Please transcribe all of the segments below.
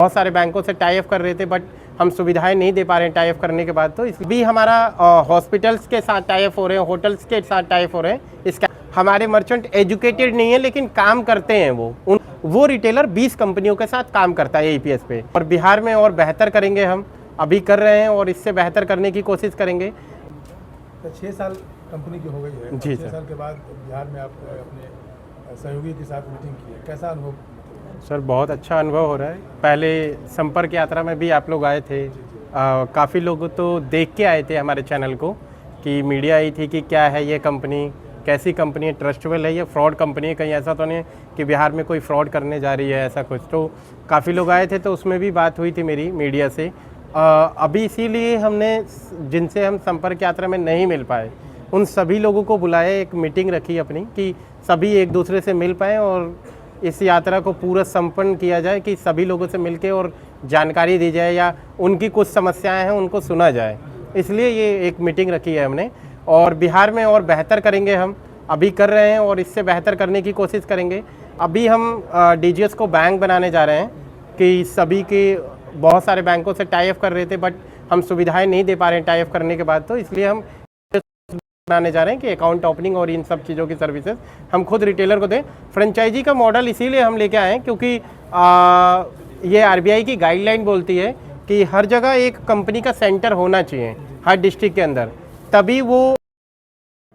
बहुत सारे बैंकों से टाई अप कर रहे थे, बट हम सुविधाएं नहीं दे पा रहे हैं टाई अप करने के बाद। तो इसलिए भी हमारा हॉस्पिटल्स के साथ टाई अप हो रहे हैं, होटल्स के साथ टाई अप हो रहे हैं। इसका हमारे मर्चेंट एजुकेटेड नहीं है लेकिन काम करते हैं। वो रिटेलर 20 कंपनियों के साथ काम करता है APS पे। और बिहार में और बेहतर करेंगे, हम अभी कर रहे हैं और इससे बेहतर करने की कोशिश करेंगे। तो 6 साल कंपनी की हो गई है जी 6 सर। साल के बाद बिहार में आप अपने सहयोगी के साथ मीटिंग की है, कैसा अनुभव? सर बहुत अच्छा अनुभव हो रहा है। पहले संपर्क यात्रा में भी आप लोग आए थे, काफ़ी लोग तो देख के आए थे हमारे चैनल को, कि मीडिया आई थी कि क्या है ये कंपनी, कैसी कंपनी है, ट्रस्टेबल है, ये फ्रॉड कंपनी है, कहीं ऐसा तो नहीं कि बिहार में कोई फ्रॉड करने जा रही है ऐसा कुछ। तो काफ़ी लोग आए थे, तो उसमें भी बात हुई थी मेरी मीडिया से। अभी इसीलिए हमने जिनसे हम संपर्क यात्रा में नहीं मिल पाए उन सभी लोगों को बुलाया, एक मीटिंग रखी अपनी कि सभी एक दूसरे से मिल पाएँ और इस यात्रा को पूरा संपन्न किया जाए, कि सभी लोगों से मिलके और जानकारी दी जाए या उनकी कुछ समस्याएं हैं उनको सुना जाए। इसलिए ये एक मीटिंग रखी है हमने, और बिहार में और बेहतर करेंगे, हम अभी कर रहे हैं और इससे बेहतर करने की कोशिश करेंगे। अभी हम DGS को बैंक बनाने जा रहे हैं, कि सभी के बहुत सारे बैंकों से टाई अप कर रहे थे, बट हम सुविधाएँ नहीं दे पा रहे हैं टाई अप करने के बाद। तो इसलिए हम बनाने जा रहे हैं कि अकाउंट ओपनिंग और इन सब चीज़ों की सर्विसेज हम खुद रिटेलर को दें। फ्रेंचाइजी का मॉडल इसीलिए हम लेके आए हैं क्योंकि ये RBI की गाइडलाइन बोलती है कि हर जगह एक कंपनी का सेंटर होना चाहिए हर डिस्ट्रिक्ट के अंदर, तभी वो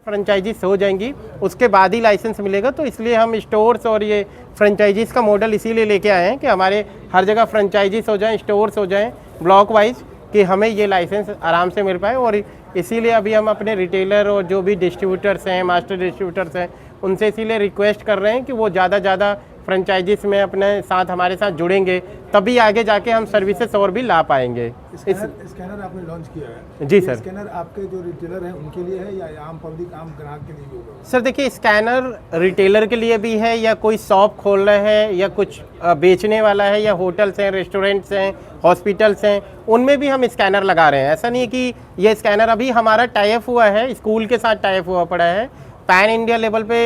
फ्रेंचाइजीज हो जाएंगी, उसके बाद ही लाइसेंस मिलेगा। तो इसलिए हम स्टोर्स और ये फ्रेंचाइजीज का मॉडल इसीलिए लेके आए हैं कि हमारे हर जगह फ्रेंचाइजीज हो जाएं, स्टोर्स हो जाएं ब्लॉक वाइज, कि हमें ये लाइसेंस आराम से मिल पाए। और इसीलिए अभी हम अपने रिटेलर और जो भी डिस्ट्रीब्यूटर्स हैं, मास्टर डिस्ट्रीब्यूटर्स हैं, उनसे इसीलिए रिक्वेस्ट कर रहे हैं कि वो ज़्यादा फ्रेंचाइजीज में अपने साथ हमारे साथ जुड़ेंगे, तभी आगे जाके हम सर्विसेज और भी ला पाएंगे। स्कैनर आपने लॉन्च किया है? जी सर। स्कैनर आपके जो रिटेलर हैं उनके लिए है या आम पब्लिक, आम ग्राहक के लिए भी होगा? सर देखिए, स्कैनर रिटेलर के लिए भी है, या कोई शॉप खोल रहे हैं या कुछ बेचने वाला है, या होटल्स हैं, रेस्टोरेंट्स हैं, हॉस्पिटल्स हैं, उनमें भी हम स्कैनर लगा रहे हैं। ऐसा नहीं है कि ये स्कैनर अभी हमारा टाई अप हुआ है, स्कूल के साथ टाई अप हुआ पड़ा है। पैन इंडिया लेवल पे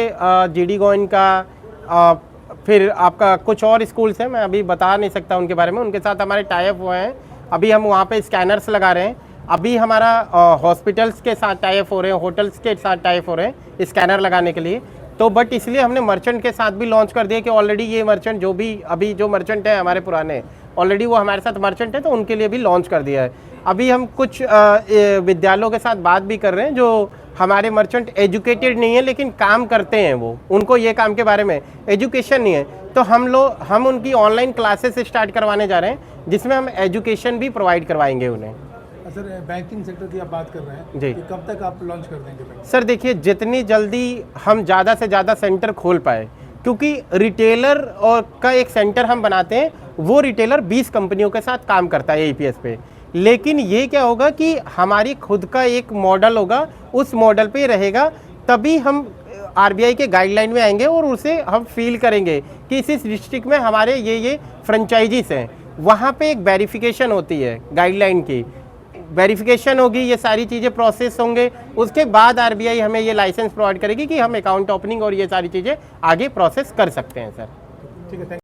GD गोइन का, फिर आपका कुछ और स्कूल्स हैं, मैं अभी बता नहीं सकता उनके बारे में, उनके साथ हमारे टाई अप हुए हैं। अभी हम वहाँ पे स्कैनर्स लगा रहे हैं। अभी हमारा हॉस्पिटल्स के साथ टाई अप हो रहे हैं, होटल्स के साथ टाई अप हो रहे हैं स्कैनर लगाने के लिए। तो बट इसलिए हमने मर्चेंट के साथ भी लॉन्च कर दिया कि ऑलरेडी ये मर्चेंट जो भी अभी जो मर्चेंट है हमारे पुराने, ऑलरेडी वो हमारे साथ मर्चेंट है, तो उनके लिए भी लॉन्च कर दिया है। अभी हम कुछ विद्यालयों के साथ बात भी कर रहे हैं जो हमारे मर्चेंट एजुकेटेड नहीं है लेकिन काम करते हैं, वो उनको ये काम के बारे में एजुकेशन नहीं है, तो हम उनकी ऑनलाइन क्लासेस स्टार्ट करवाने जा रहे हैं जिसमें हम एजुकेशन भी प्रोवाइड करवाएंगे उन्हें। सर बैंकिंग सेक्टर की आप बात कर रहे हैं जी। कि कब तक आप लॉन्च कर देंगे? सर देखिए, जितनी जल्दी हम ज़्यादा से ज़्यादा सेंटर खोल पाए, क्योंकि रिटेलर और का एक सेंटर हम बनाते हैं, वो रिटेलर 20 कंपनियों के साथ काम करता है APS पे। लेकिन ये क्या होगा कि हमारी खुद का एक मॉडल होगा, उस मॉडल पे रहेगा, तभी हम RBI के गाइडलाइन में आएंगे और उसे हम फील करेंगे कि इस डिस्ट्रिक्ट में हमारे ये फ्रेंचाइजीज हैं। वहाँ पे एक वेरिफिकेशन होती है, गाइडलाइन की वेरिफिकेशन होगी, ये सारी चीज़ें प्रोसेस होंगे, उसके बाद RBI हमें ये लाइसेंस प्रोवाइड करेगी कि हम अकाउंट ओपनिंग और ये सारी चीज़ें आगे प्रोसेस कर सकते हैं। सर ठीक है।